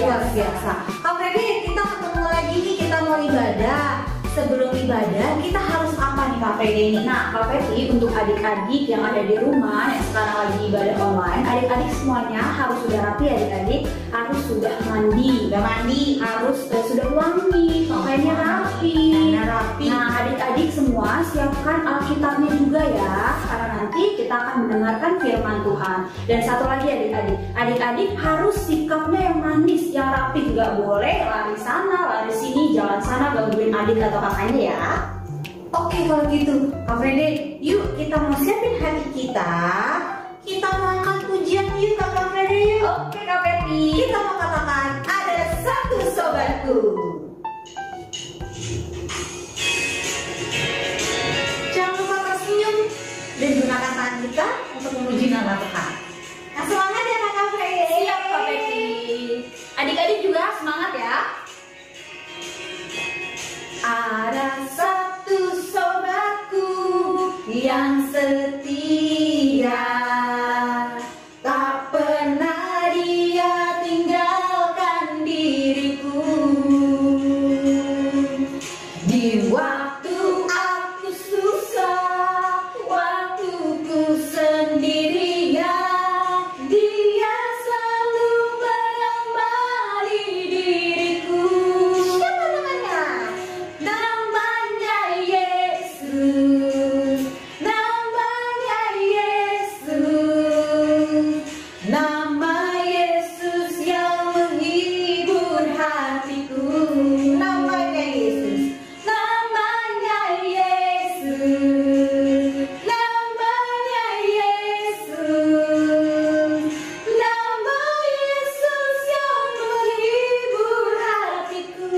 luar biasa. Kak Freddy, kita ketemu lagi nih, kita mau ibadah. Sebelum ibadah kita harus apa nih Kak Freddy ini? Nah Kak Freddy, untuk adik-adik yang ada di rumah yang sekarang lagi ibadah online, adik-adik semuanya harus sudah rapi, adik-adik harus sudah mandi, harus sudah wangi, pakaiannya rapi. Nah adik-adik semua siapkan Alkitabnya juga ya, karena nanti kita akan mendengarkan firman Tuhan. Dan satu lagi adik-adik harus sikapnya yang manis, yang rapi, nggak boleh lari sana, lari sini, jalan sana gangguin adik atau kakaknya ya. Oke kalau gitu Kak Freddy, yuk kita mau siapin hati kita. Kita mau angkat pujian yuk Kak Freddy. Oke Kak Freddy, kita mau katakan ada satu sobatku. Jangan lupa tersenyum dan gunakan tangan kita untuk memuji nama Tuhan. Nah semangat ya Kak Freddy. Siap Kak Freddy. Adik-adik juga semangat ya. Ada satu sobatku yang setia, tak pernah dia tinggalkan diriku. Di waktu aku susah, waktuku sendirian, dia selalu menemani diriku. Siapa namanya? Namanya Yesus, namanya Yesus, nama Yesus yang menghibur hatiku. Namanya Yesus, namanya Yesus, namanya Yesus, nama Yesus yang menghibur hatiku.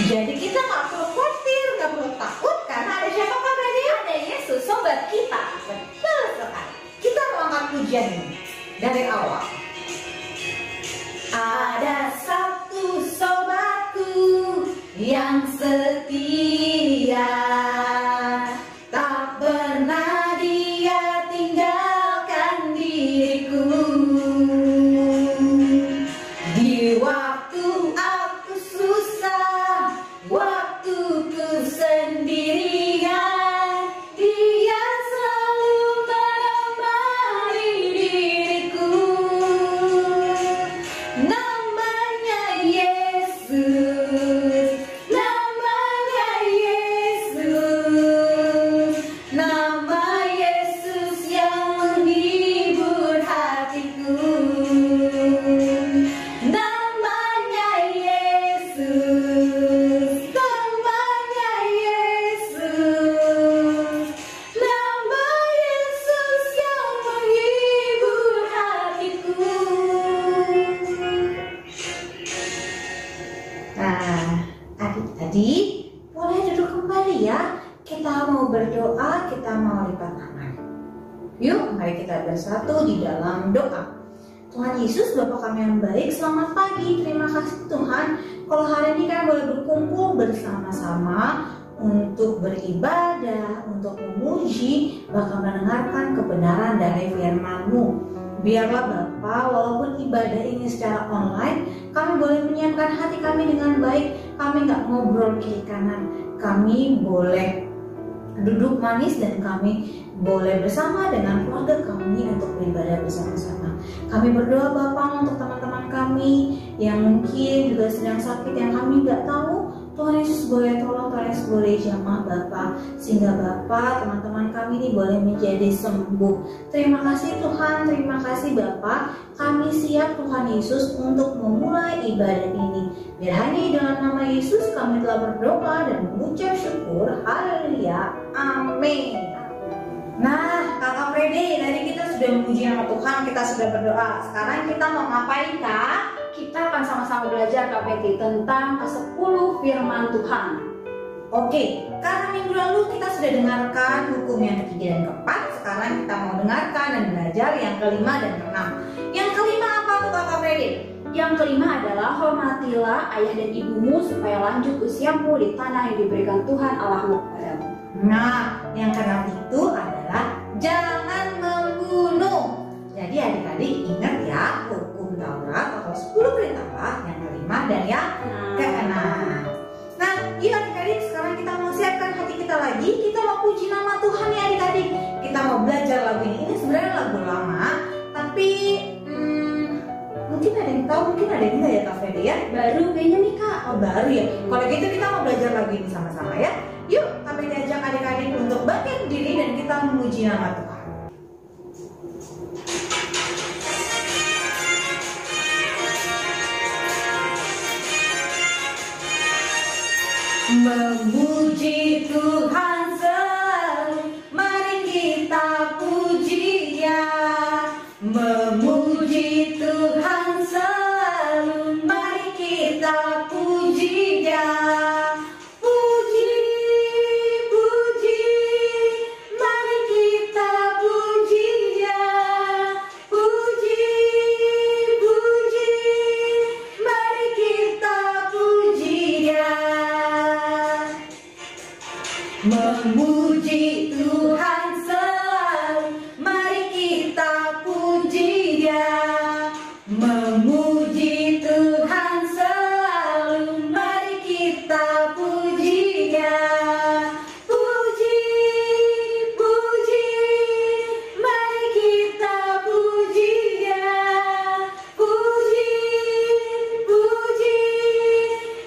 Jadi kita nggak perlu khawatir, nggak perlu takut karena ada siapa Kak Freddy? Ada Yesus, sobat kita. Betul sekali. Kita mau angkat pujian ini dari awal. Ada satu sobatku yang setia, tak pernah dia tinggalkan diriku. Di waktu aku susah, waktuku sendirian, dia selalu menemani diriku. Namanya Yesus, namanya Yesus, nama Yesus yang menghibur hatiku. Namanya Yesus, namanya Yesus, nama Yesus yang menghibur hatiku. Nah, adik-adik boleh duduk kembali ya. Kita mau berdoa, kita mau lipat tangan. Yuk, mari kita bersatu di dalam doa. Tuhan Yesus, Bapa kami yang baik, selamat pagi. Terima kasih Tuhan, kalau hari ini kami boleh berkumpul bersama-sama untuk beribadah, untuk memuji, bahkan mendengarkan kebenaran dari firman-Mu. Biarlah Bapa, walaupun ibadah ini secara online, kami boleh menyiapkan hati kami dengan baik. Kami nggak ngobrol kiri kanan, kami boleh duduk manis dan kami boleh bersama dengan keluarga kami untuk beribadah bersama-sama. Kami berdoa Bapa untuk teman-teman kami yang mungkin juga sedang sakit, yang kami nggak tahu. Tuhan Yesus boleh tolong, Tuhan Yesus boleh jamah Bapa, sehingga Bapa teman-teman kami ini boleh menjadi sembuh. Terima kasih Tuhan, terima kasih Bapa. Kami siap Tuhan Yesus untuk memulai ibadah ini. Biar hanya di dalam nama Yesus kami telah berdoa dan mengucap syukur. Haleluya, amin. Nah, Kakak Freddy, tadi kita sudah memuji nama Tuhan, kita sudah berdoa. Sekarang kita mau ngapain Kak? Kita akan sama-sama belajar Kak Freddy tentang ke-10 firman Tuhan. Oke, karena minggu lalu kita sudah dengarkan hukum yang ketiga dan keempat. Sekarang kita mau dengarkan dan belajar yang kelima dan keenam. Yang kelima apa tuh Kakak Freddy? Yang kelima adalah hormatilah ayah dan ibumu supaya lanjut usiamu di tanah yang diberikan Tuhan Allahmu kepadamu. Nah, yang keenam itu adalah jangan membunuh. Jadi adik-adik ingat ya, hukum Taurat atau 10 perintah Allah yang kelima dan yang keenam. Nah, yuk adik-adik, sekarang kita mau siapkan hati kita lagi. Kita mau puji nama Tuhan ya adik-adik. Kita mau belajar lagu ini. Ini sebenarnya lagu lama, tapi mungkin ada yang tahu, mungkin ada yang enggak ya Kak Fede ya? Baru kayaknya nih Kak. Oh baru ya. Kalau gitu kita mau belajar lagu ini sama-sama ya. Yuk, kami diajak adik-adik untuk bangkit berdiri dan kita memuji nama Tuhan. Memuji Tuhan selalu, mari kita puji Dia. Memuji Tuhan selalu, mari kita puji Dia. Puji, puji, mari kita puji Dia. Puji, puji, mari kita puji Dia. Memuji Tuhan selalu, mari kita puji Dia. Memuji Tuhan selalu, mari kita puji Dia. Puji, puji, mari kita puji Dia. Puji, puji,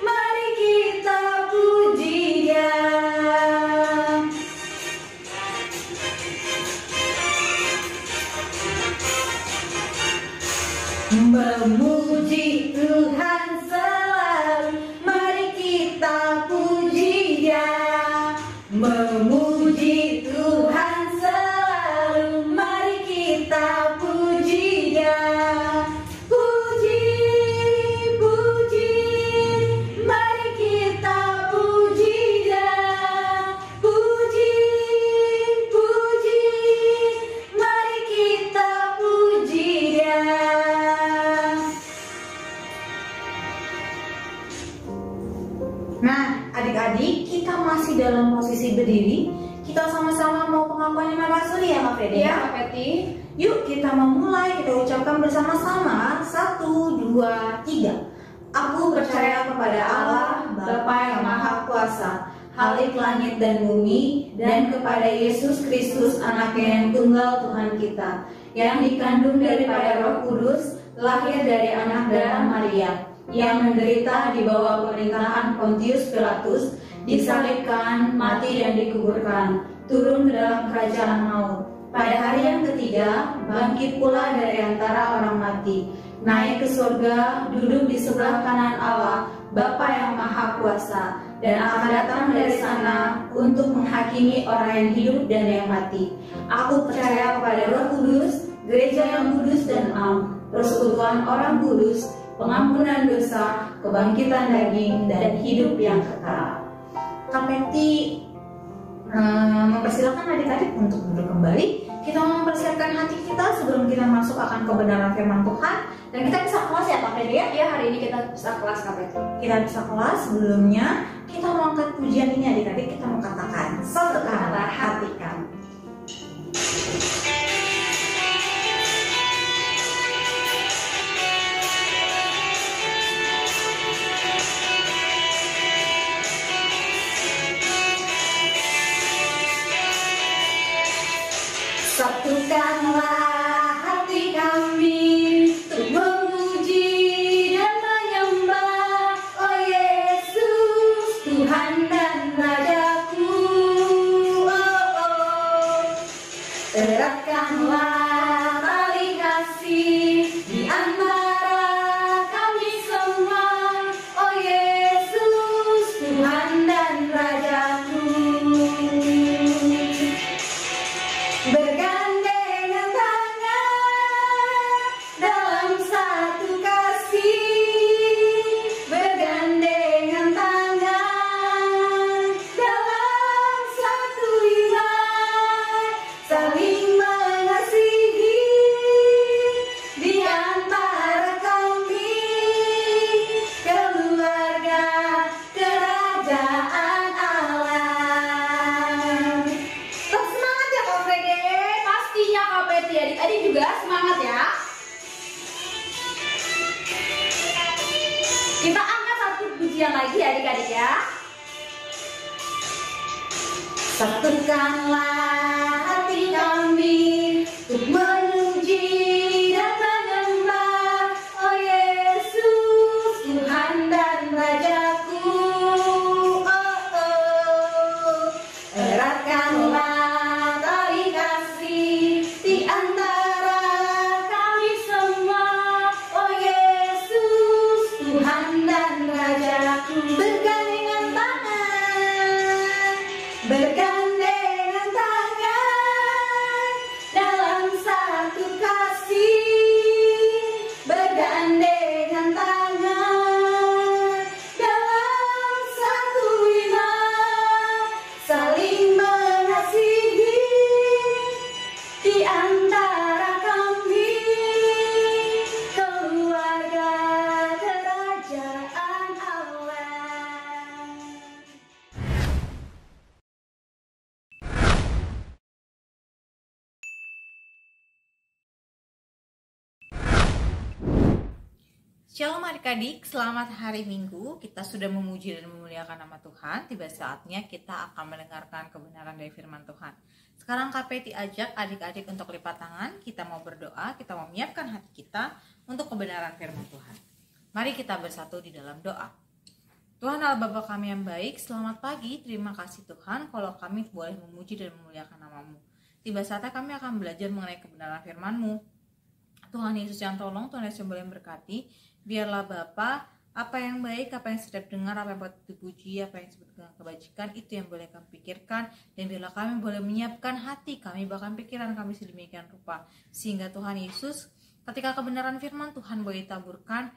mari kita puji Dia. Memuji Tuhan selalu, mari kita puji Dia. Memuji Tuhan selalu, mari kita puji Dia. Puji, puji, mari kita puji Dia. Puji, puji, mari kita puji Dia. Nah, adik-adik, kita masih dalam posisi berdiri. Kita sama-sama mau pengakuan iman rasuli ya, Kak Fede? Iya, Kak Peti. Yuk, kita mau mulai. Kita ucapkan bersama-sama. 1, 2, 3. Aku percaya kepada Allah, Bapa yang Maha Kuasa, Khalik langit dan bumi, dan kepada Yesus Kristus, Anaknya yang tunggal Tuhan kita, yang dikandung daripada Roh Kudus, lahir dari anak darah Maria, yang menderita di bawah pemerintahan Pontius Pilatus, disalibkan, mati dan dikuburkan, turun ke dalam kerajaan maut. Pada hari yang ketiga, bangkit pula dari antara orang mati, naik ke surga, duduk di sebelah kanan Allah, Bapa yang Maha Kuasa, dan akan datang dari sana untuk menghakimi orang yang hidup dan yang mati. Aku percaya kepada Roh Kudus, gereja yang kudus dan am, persekutuan orang kudus, pengampunan dosa, kebangkitan daging, dan hidup yang kekal. Kak Peti mempersilakan adik-adik untuk duduk kembali. Kita mempersiapkan hati kita sebelum kita masuk akan kebenaran firman Tuhan. Dan kita bisa kelas ya Kak Peti ya? Iya, hari ini kita bisa kelas Kak Peti. Kita bisa kelas sebelumnya. Kita mau angkat pujian ini adik-adik. Kita mau katakan satu kata hati kami. Satukanlah hati kami untuk memuji dan menyembah, oh Yesus Tuhan. Satukanlah hati kami untuk memuji dan menyembah, oh Yesus, Tuhan dan Rajaku. Eratkanlah tali kasih di antara kami semua, oh Yesus, Tuhan dan Rajaku. Bergandengan tangan, bergandengan tangan dalam satu kasih, bergandengan tangan dalam satu iman, saling mengasihi di antara kami, keluarga kerajaan Allah. Shalom adik-adik, selamat hari Minggu. Kita sudah memuji dan memuliakan nama Tuhan. Tiba saatnya kita akan mendengarkan kebenaran dari firman Tuhan. Sekarang KPT ajak adik-adik untuk lipat tangan. Kita mau berdoa, kita mau menyiapkan hati kita untuk kebenaran firman Tuhan. Mari kita bersatu di dalam doa. Tuhan Allah Bapa kami yang baik, selamat pagi. Terima kasih Tuhan kalau kami boleh memuji dan memuliakan nama-Mu. Tiba saatnya kami akan belajar mengenai kebenaran firman-Mu. Tuhan Yesus yang tolong, Tuhan Yesus yang boleh berkati. Biarlah Bapa, apa yang baik, apa yang sedap dengar, apa yang patut dipuji, apa yang disebut dengan kebajikan, itu yang boleh kami pikirkan. Dan biarlah kami boleh menyiapkan hati kami, bahkan pikiran kami sedemikian rupa. Sehingga Tuhan Yesus, ketika kebenaran firman Tuhan boleh taburkan,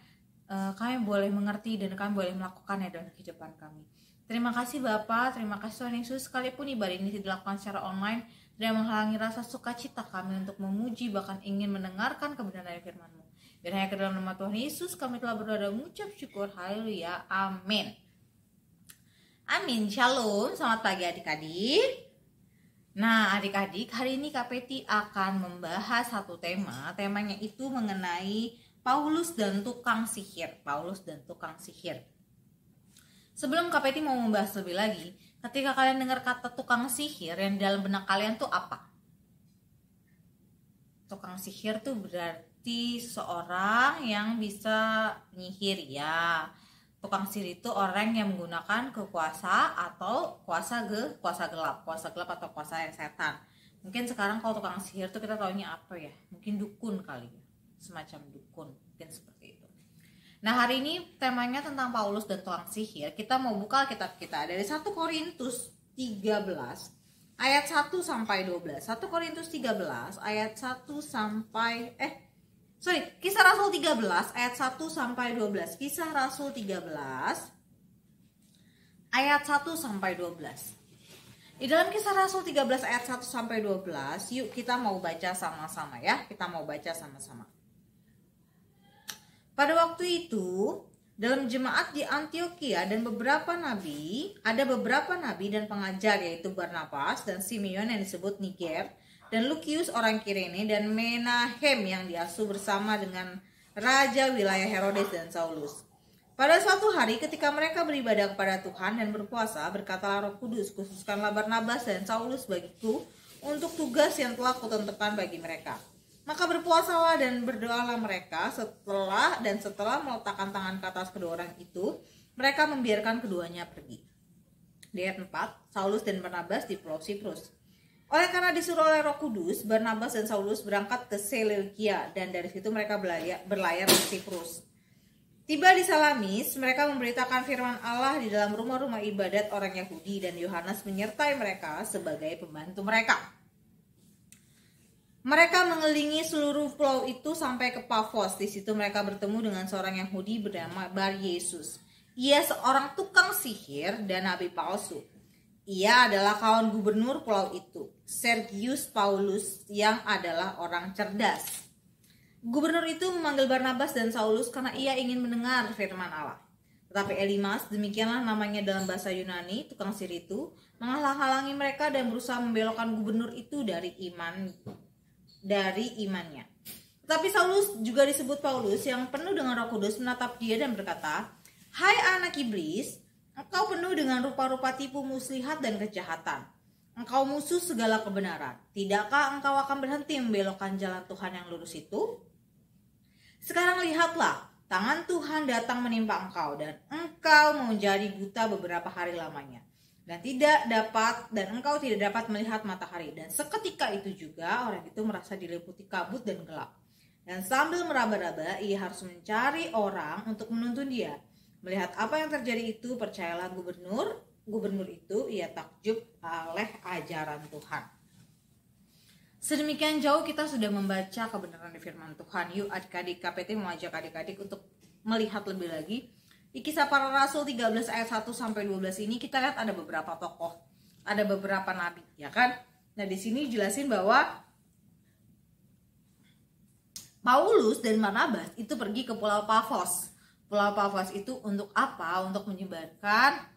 kami boleh mengerti dan kami boleh melakukannya dalam kehidupan kami. Terima kasih Bapa, terima kasih Tuhan Yesus. Sekalipun ibadah ini dilakukan secara online, tidak menghalangi rasa sukacita kami untuk memuji, bahkan ingin mendengarkan kebenaran dari firman-Mu. Dan hanya ke dalam nama Tuhan Yesus kami telah berdoa dan mengucap syukur. Haleluya. Amin. Amin. Shalom. Selamat pagi adik-adik. Nah adik-adik, hari ini KPT akan membahas satu tema. Temanya itu mengenai Paulus dan tukang sihir. Paulus dan tukang sihir. Sebelum KPT mau membahas lebih lagi, ketika kalian dengar kata tukang sihir, yang dalam benak kalian tuh apa? Tukang sihir tuh berarti seorang yang bisa nyihir ya. Tukang sihir itu orang yang menggunakan kekuasa atau kuasa gelap atau kuasa yang setan. Mungkin sekarang kalau tukang sihir tuh kita taunya apa ya? Mungkin dukun kali ya. Semacam dukun, mungkin seperti itu. Nah, hari ini temanya tentang Paulus dan tukang sihir. Kita mau buka kitab kita dari 1 Korintus 13 ayat 1 sampai 12. 1 Korintus 13 ayat 1 sampai Kisah Rasul 13 ayat 1 sampai 12. Kisah Rasul 13 ayat 1 sampai 12. Di dalam Kisah Rasul 13 ayat 1 sampai 12, yuk kita mau baca sama-sama ya. Kita mau baca sama-sama. Pada waktu itu, dalam jemaat di Antioquia ada beberapa nabi dan pengajar, yaitu Barnabas dan Simeon yang disebut Niger, dan Lukius orang Kirene, dan Menahem yang diasuh bersama dengan raja wilayah Herodes dan Saulus. Pada suatu hari ketika mereka beribadah kepada Tuhan dan berpuasa, berkatalah Roh Kudus, khususkanlah Barnabas dan Saulus bagiku untuk tugas yang telah kutentukan bagi mereka. Maka berpuasalah dan berdoalah mereka. Setelah meletakkan tangan ke atas kedua orang itu, mereka membiarkan keduanya pergi. Di ayat 4, Saulus dan Barnabas di Pulau Siprus. Oleh karena disuruh oleh Roh Kudus, Barnabas dan Saulus berangkat ke Seleukia, dan dari situ mereka berlayar ke Siprus. Tiba di Salamis, mereka memberitakan firman Allah di dalam rumah-rumah ibadat orang Yahudi, dan Yohanes menyertai mereka sebagai pembantu mereka. Mereka mengelilingi seluruh pulau itu sampai ke Pafos. Di situ mereka bertemu dengan seorang Yahudi bernama Bar Yesus. Ia seorang tukang sihir dan nabi palsu. Ia adalah kawan gubernur pulau itu, Sergius Paulus, yang adalah orang cerdas. Gubernur itu memanggil Barnabas dan Saulus karena ia ingin mendengar firman Allah. Tetapi Elimas, demikianlah namanya dalam bahasa Yunani, tukang sihir itu, menghalang-halangi mereka dan berusaha membelokkan gubernur itu dari imannya. Tetapi Saulus, juga disebut Paulus, yang penuh dengan Roh Kudus, menatap dia dan berkata, "Hai anak iblis, engkau penuh dengan rupa-rupa tipu muslihat dan kejahatan. engkau musuh segala kebenaran, tidakkah engkau akan berhenti membelokkan jalan Tuhan yang lurus itu? Sekarang lihatlah, tangan Tuhan datang menimpa engkau dan engkau menjadi buta beberapa hari lamanya. Dan engkau tidak dapat melihat matahari. Dan seketika itu juga orang itu merasa diliputi kabut dan gelap. Dan sambil meraba-raba ia harus mencari orang untuk menuntun dia. Melihat apa yang terjadi itu, percayalah gubernur itu ia takjub oleh ajaran Tuhan. Sedemikian jauh kita sudah membaca kebenaran di firman Tuhan. Yuk adik-adik, KPT mengajak adik-adik untuk melihat lebih lagi. Di Kisah Para Rasul 13 ayat 1 sampai 12 ini kita lihat ada beberapa tokoh, ada beberapa nabi, ya kan? Nah, di sini jelasin bahwa Paulus dan Barnabas itu pergi ke Pulau Pafos. Pulau Pafos itu untuk apa? Untuk menyebarkan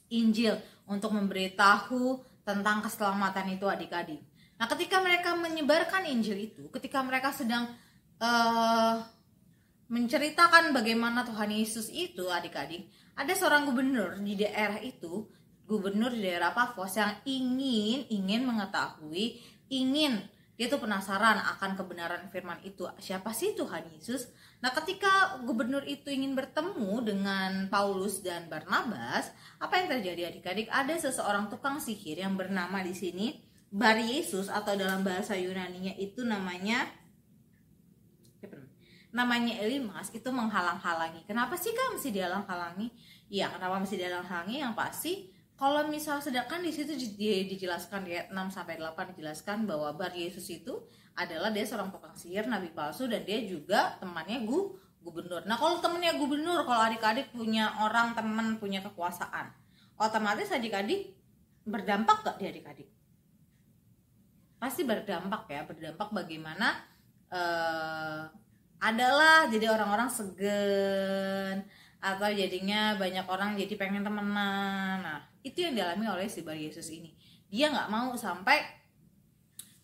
Injil, untuk memberitahu tentang keselamatan itu adik-adik. Nah, ketika mereka menyebarkan Injil itu, ketika mereka sedang menceritakan bagaimana Tuhan Yesus itu adik-adik, ada seorang gubernur di daerah itu, gubernur di daerah Pafos yang ingin mengetahui, dia tuh penasaran akan kebenaran firman itu. Siapa sih Tuhan Yesus? Nah, ketika gubernur itu ingin bertemu dengan Paulus dan Barnabas, apa yang terjadi adik-adik? Ada seseorang tukang sihir yang bernama di sini Bar Yesus, atau dalam bahasa Yunaninya itu namanya Elimas, itu menghalang-halangi. Kenapa sih Kak mesti dihalang-halangi? Iya, kenapa mesti dihalang-halangi? Yang pasti kalau misal sedangkan di situ dijelaskan di ayat 6 sampai 8 dijelaskan bahwa Bar Yesus itu adalah dia seorang tukang sihir, nabi palsu, dan dia juga temannya gubernur. Nah, kalau temannya gubernur, kalau adik-adik punya orang teman punya kekuasaan, otomatis adik-adik berdampak gak di adik-adik? Pasti berdampak ya, berdampak bagaimana adalah jadi orang-orang segen, atau jadinya banyak orang jadi pengen temenan. Nah, itu yang dialami oleh si Bar Yesus ini. Dia nggak mau sampai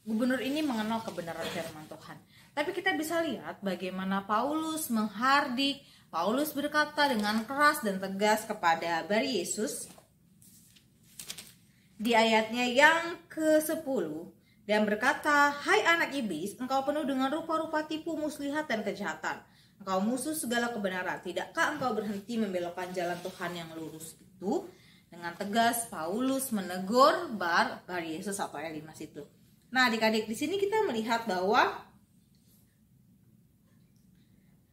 gubernur ini mengenal kebenaran firman Tuhan. Tapi kita bisa lihat bagaimana Paulus menghardik. Paulus berkata dengan keras dan tegas kepada Bar Yesus di ayatnya yang ke-10, dan berkata, "Hai anak iblis, engkau penuh dengan rupa-rupa tipu, muslihat, dan kejahatan. Engkau musuh segala kebenaran. Tidakkah engkau berhenti membelokkan jalan Tuhan yang lurus itu?" Dengan tegas Paulus menegur Bar Yesus atau Elimas itu. Nah, adik-adik, di sini kita melihat bahwa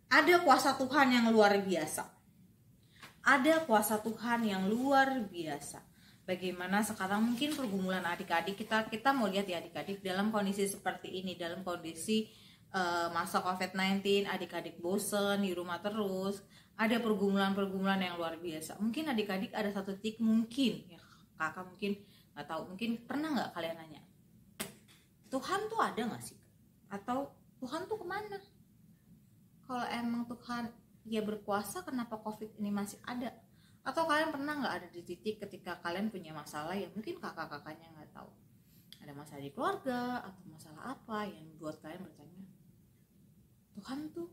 ada kuasa Tuhan yang luar biasa. Ada kuasa Tuhan yang luar biasa. Bagaimana sekarang mungkin pergumulan adik-adik kita mau lihat ya adik-adik dalam kondisi seperti ini, dalam kondisi masa COVID-19, adik-adik bosen di rumah terus, ada pergumulan-pergumulan yang luar biasa. Mungkin adik-adik ada satu titik, mungkin ya kakak mungkin nggak tahu, mungkin pernah nggak kalian nanya, Tuhan tuh ada nggak sih? Atau Tuhan tuh kemana? Kalau emang Tuhan ya berkuasa, kenapa COVID ini masih ada? Atau kalian pernah nggak ada di titik ketika kalian punya masalah yang mungkin kakak-kakaknya nggak tahu, ada masalah di keluarga atau masalah apa yang buat kalian bertanya, Tuhan tuh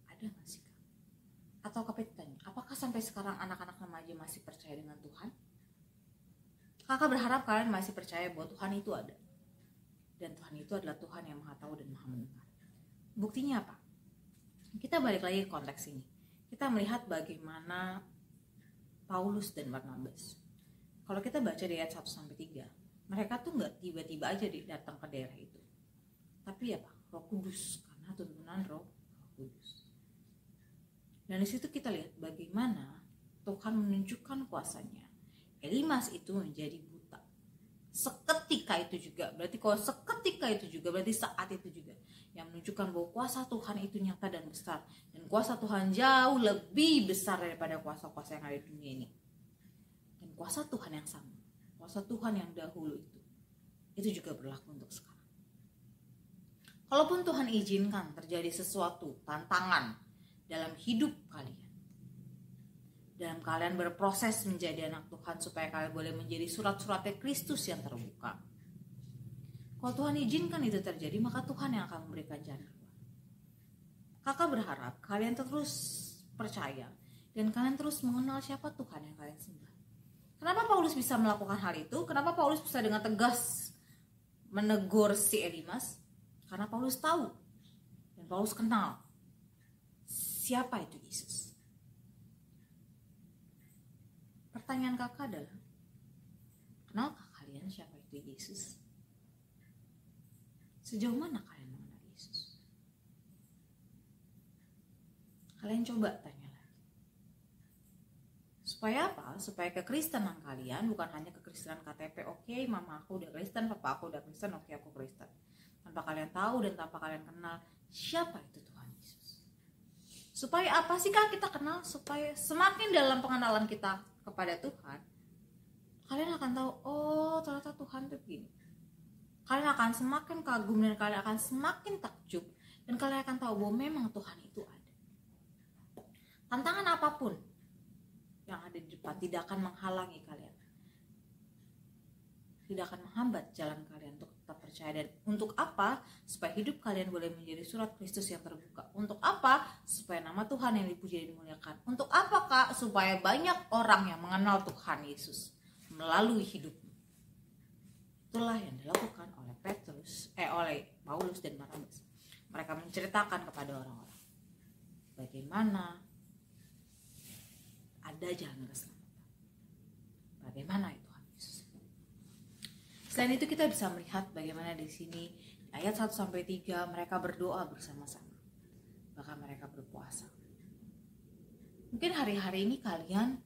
ada nggak sih? Atau kakak tanya, apakah sampai sekarang anak-anak remaja masih percaya dengan Tuhan? Kakak berharap kalian masih percaya bahwa Tuhan itu ada, dan Tuhan itu adalah Tuhan yang maha tahu dan maha mendengar. Buktinya apa? Kita balik lagi ke konteks ini. Kita melihat bagaimana Paulus dan Barnabas. Kalau kita baca di ayat 1-3, mereka tuh nggak tiba-tiba aja datang ke daerah itu. Tapi apa? Roh Kudus, karena tuntunan Roh Kudus. Dan di situ kita lihat bagaimana Tuhan menunjukkan kuasanya. Elimas itu menjadi buta. Seketika itu juga, berarti kalau seketika itu juga, berarti saat itu juga, yang menunjukkan bahwa kuasa Tuhan itu nyata dan besar, dan kuasa Tuhan jauh lebih besar daripada kuasa-kuasa yang ada di dunia ini. Dan kuasa Tuhan yang sama, kuasa Tuhan yang dahulu itu juga berlaku untuk sekarang. Kalaupun Tuhan izinkan terjadi sesuatu tantangan dalam hidup kalian, dalam kalian berproses menjadi anak Tuhan, supaya kalian boleh menjadi surat-suratnya Kristus yang terbuka, kalau Tuhan izinkan itu terjadi, maka Tuhan yang akan memberikan jalan keluar. Kakak berharap kalian terus percaya dan kalian terus mengenal siapa Tuhan yang kalian sembah. Kenapa Paulus bisa melakukan hal itu? Kenapa Paulus bisa dengan tegas menegur si Elimas? Karena Paulus tahu dan Paulus kenal siapa itu Yesus. Pertanyaan kakak adalah, kenalkah kalian siapa itu Yesus? Sejauh mana kalian mengenal Yesus? Kalian coba tanya lagi. Supaya apa? Supaya kekristenan kalian bukan hanya kekristenan KTP. Oke, mama aku udah Kristen, papa aku udah Kristen, oke aku Kristen. Tanpa kalian tahu dan tanpa kalian kenal siapa itu Tuhan Yesus. Supaya apa sih kak kita kenal? Supaya semakin dalam pengenalan kita kepada Tuhan, kalian akan tahu, oh ternyata Tuhan itu begini. Kalian akan semakin kagum dan kalian akan semakin takjub. Dan kalian akan tahu bahwa memang Tuhan itu ada. Tantangan apapun yang ada di depan tidak akan menghalangi kalian. Tidak akan menghambat jalan kalian untuk tetap percaya. Dan untuk apa? Supaya hidup kalian boleh menjadi surat Kristus yang terbuka. Untuk apa? Supaya nama Tuhan yang dipuji dan dimuliakan. Untuk apa kak? Supaya banyak orang yang mengenal Tuhan Yesus melalui hidupmu. Itulah yang dilakukan oleh oleh Paulus dan Barnabas. Mereka menceritakan kepada orang-orang bagaimana ada jalan keselamatan. Bagaimana itu Tuhan Yesus. Selain itu kita bisa melihat bagaimana di sini ayat 1 sampai 3 mereka berdoa bersama-sama. Bahkan mereka berpuasa. Mungkin hari-hari ini kalian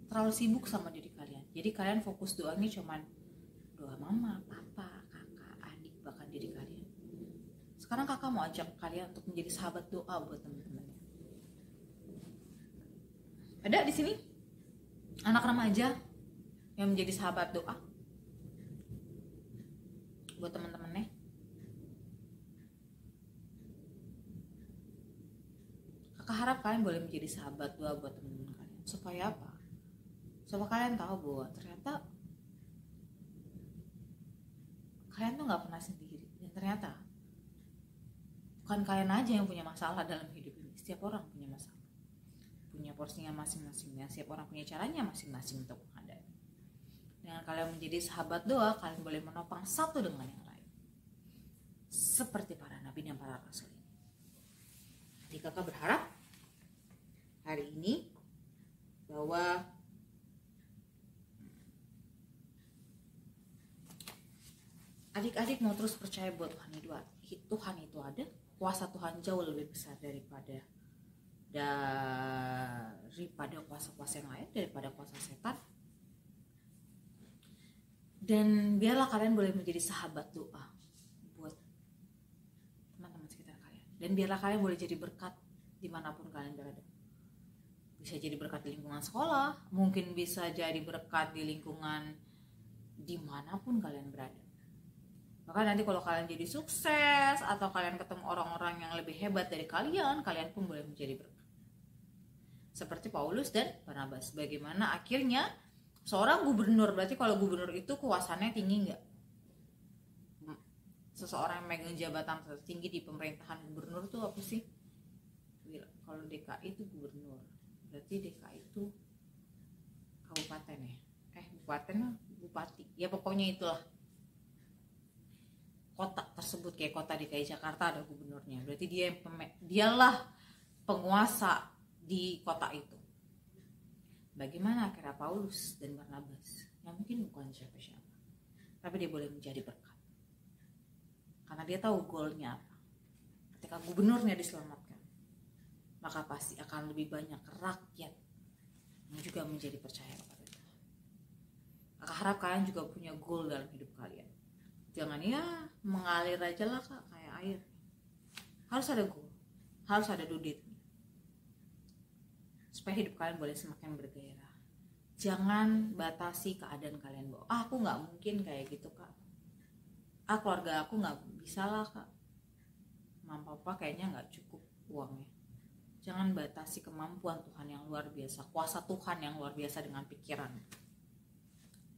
terlalu sibuk sama diri kalian. Jadi kalian fokus doanya cuman doa mama, papa, kakak, adik, bahkan diri kalian. Sekarang kakak mau ajak kalian untuk menjadi sahabat doa buat teman-temannya. Ada di sini anak remaja yang menjadi sahabat doa buat teman-temannya. Kakak harap kalian boleh menjadi sahabat doa buat teman-teman kalian. Supaya apa? Supaya kalian tahu bahwa ternyata kalian tuh gak pernah sendiri. Dan ternyata bukan kalian aja yang punya masalah dalam hidup ini. Setiap orang punya masalah, punya porsinya masing-masing. Setiap orang punya caranya masing-masing untuk menghadapi. Dengan kalian menjadi sahabat doa, kalian boleh menopang satu dengan yang lain, seperti para nabi dan para rasul ini. Jadi kakak berharap hari ini bahwa adik-adik mau terus percaya bahwa Tuhan itu ada. Kuasa Tuhan jauh lebih besar daripada kuasa-kuasa yang lain, daripada kuasa setan. Dan biarlah kalian boleh menjadi sahabat doa buat teman-teman sekitar kalian. Dan biarlah kalian boleh jadi berkat dimanapun kalian berada. Bisa jadi berkat di lingkungan sekolah, mungkin bisa jadi berkat di lingkungan dimanapun kalian berada. Maka nanti kalau kalian jadi sukses atau kalian ketemu orang-orang yang lebih hebat dari kalian, kalian pun boleh menjadi berkat. Seperti Paulus dan Barnabas. Bagaimana akhirnya seorang gubernur, berarti kalau gubernur itu kuasanya tinggi nggak? Seseorang yang megang jabatan tertinggi di pemerintahan. Gubernur itu apa sih? Kalau DKI itu gubernur, berarti DKI itu kabupaten ya? Kabupaten bupati. Ya pokoknya itulah. Kota tersebut kayak kota DKI Jakarta ada gubernurnya, berarti dialah penguasa di kota itu. Bagaimana akhirnya Paulus dan Barnabas yang mungkin bukan siapa-siapa, tapi dia boleh menjadi berkat karena dia tahu goalnya apa. Ketika gubernurnya diselamatkan, maka pasti akan lebih banyak rakyat yang juga menjadi percaya kepada Tuhan. Maka harap kalian juga punya goal dalam hidup kalian. Jangan ya mengalir aja lah kak, kayak air. Harus ada goal, harus ada due. Supaya hidup kalian boleh semakin bergairah. Jangan batasi keadaan kalian bahwa aku nggak mungkin kayak gitu kak. Keluarga aku nggak bisa lah kak. Mama papa kayaknya nggak cukup uangnya. Jangan batasi kemampuan Tuhan yang luar biasa, kuasa Tuhan yang luar biasa dengan pikiran.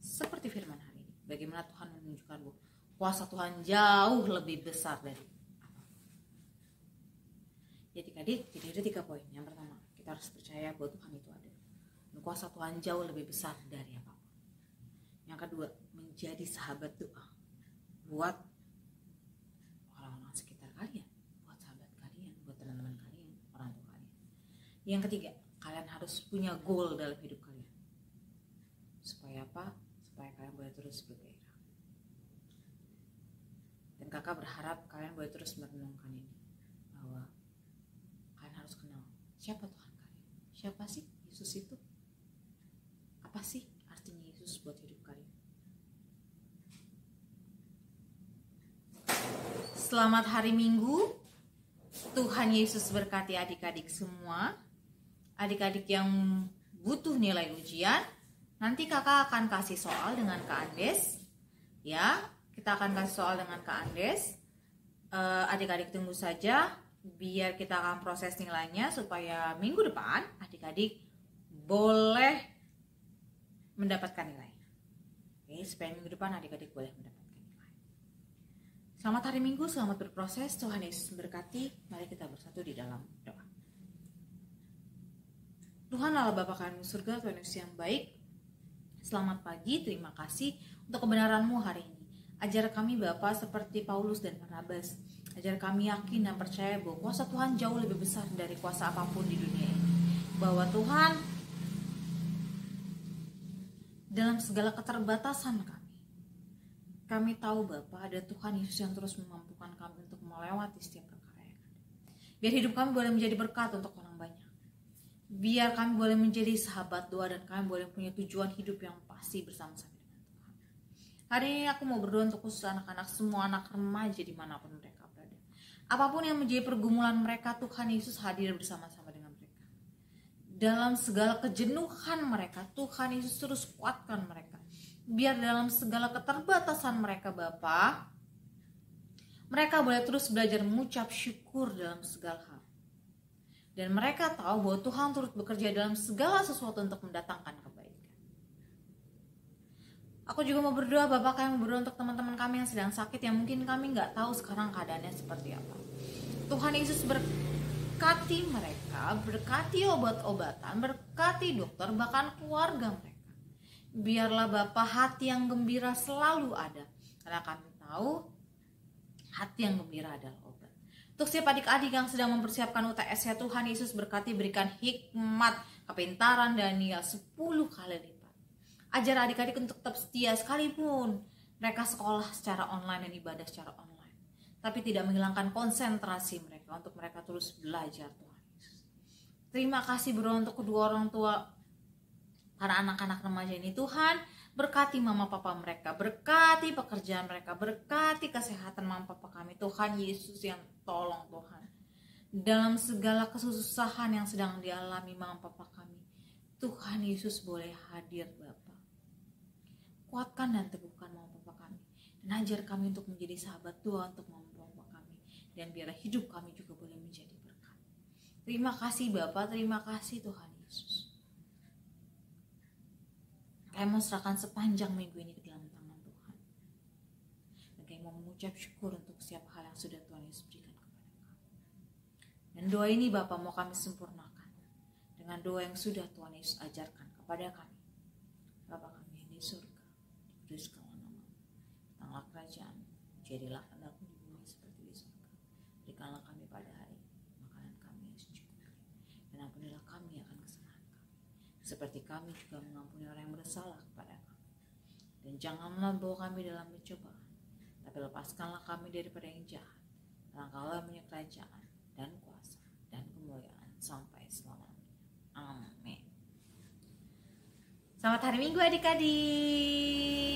Seperti firman hari ini, bagaimana Tuhan menunjukkan bahwa kuasa Tuhan jauh lebih besar dari apa. Jadi ada 3 poin. Yang pertama, kita harus percaya bahwa Tuhan itu ada. Dan kuasa Tuhan jauh lebih besar dari apapun. Yang kedua, menjadi sahabat doa buat orang-orang sekitar kalian, buat sahabat kalian, buat teman-teman kalian, orang tua kalian. Yang ketiga, kalian harus punya goal dalam hidup kalian. Supaya apa? Supaya kalian boleh terus bergairah. Dan kakak berharap kalian boleh terus merenungkan ini, bahwa kalian harus kenal siapa Tuhan kalian. Siapa sih Yesus itu? Apa sih artinya Yesus buat hidup kalian? Selamat hari Minggu. Tuhan Yesus berkati adik-adik semua. Adik-adik yang butuh nilai ujian, nanti kakak akan kasih soal dengan Kak Andes. Ya, kita akan kasih soal dengan Kak Andes. Adik-adik tunggu saja, biar kita akan proses nilainya supaya minggu depan adik-adik boleh mendapatkan nilai. Oke, supaya minggu depan adik-adik boleh mendapatkan nilai. Selamat hari Minggu, selamat berproses. Tuhan Yesus memberkati. Mari kita bersatu di dalam doa. Tuhan Allah Bapa kami surga, Tuhan Yesus yang baik, selamat pagi, terima kasih untuk kebenaran-Mu hari ini. Ajar kami Bapa seperti Paulus dan Barnabas. Ajar kami yakin dan percaya bahwa kuasa Tuhan jauh lebih besar dari kuasa apapun di dunia ini. Bahwa Tuhan, dalam segala keterbatasan kami tahu Bapa ada Tuhan Yesus yang terus memampukan kami untuk melewati setiap perkara yang ada. Biar hidup kami boleh menjadi berkat untuk orang banyak. Biar kami boleh menjadi sahabat doa dan kami boleh punya tujuan hidup yang pasti bersama-sama dengan Tuhan. Hari ini aku mau berdoa untuk khusus anak-anak, semua anak remaja dimanapun mereka berada. Apapun yang menjadi pergumulan mereka, Tuhan Yesus hadir bersama-sama dengan mereka. Dalam segala kejenuhan mereka, Tuhan Yesus terus kuatkan mereka. Biar dalam segala keterbatasan mereka Bapa, mereka boleh terus belajar mengucap syukur dalam segala hal. Dan mereka tahu bahwa Tuhan turut bekerja dalam segala sesuatu untuk mendatangkan kebaikan. Aku juga mau berdoa, Bapak kami mau berdoa untuk teman-teman kami yang sedang sakit, yang mungkin kami nggak tahu sekarang keadaannya seperti apa. Tuhan Yesus berkati mereka, berkati obat-obatan, berkati dokter, bahkan keluarga mereka. Biarlah Bapak hati yang gembira selalu ada, karena kami tahu hati yang gembira adalah obat. Untuk setiap adik-adik yang sedang mempersiapkan UTS ya Tuhan Yesus berkati, berikan hikmat, kepintaran Daniel 10 kali lipat. Ajar adik-adik untuk tetap setia sekalipun mereka sekolah secara online dan ibadah secara online. Tapi tidak menghilangkan konsentrasi mereka untuk mereka terus belajar Tuhan Yesus. Terima kasih berdoa untuk kedua orang tua para anak-anak remaja ini Tuhan. Berkati mama papa mereka, berkati pekerjaan mereka, berkati kesehatan mama papa kami. Tuhan Yesus yang tolong Tuhan. Dalam segala kesusahan yang sedang dialami mama papa kami, Tuhan Yesus boleh hadir Bapa. Kuatkan dan teguhkan mama papa kami. Dan ajar kami untuk menjadi sahabat doa untuk mama papa kami. Dan biar hidup kami juga boleh menjadi berkat. Terima kasih Bapa, terima kasih Tuhan Yesus. Kami mau serahkan sepanjang minggu ini ke dalam tangan Tuhan. Dan kami mau mengucap syukur untuk setiap hal yang sudah Tuhan Yesus berikan kepada kami. Dan doa ini Bapa mau kami sempurnakan dengan doa yang sudah Tuhan Yesus ajarkan kepada kami. Bapa kami yang di surga, dikuduskanlah namamu, datanglah kerajaan, jadilah kehendakmu di bumi seperti di surga. Berikanlah kami pada hari makanan kami yang secukupnya, dan ampunilah kami akan kesalahan kami, seperti kami juga mengampuni orang yang bersalah kepada kami. Dan janganlah bawa kami dalam pencobaan, tapi lepaskanlah kami daripada yang jahat. Karena Engkau punya kerajaan dan kuasa dan kemuliaan sampai selamanya. Amin. Selamat hari Minggu adik-adik.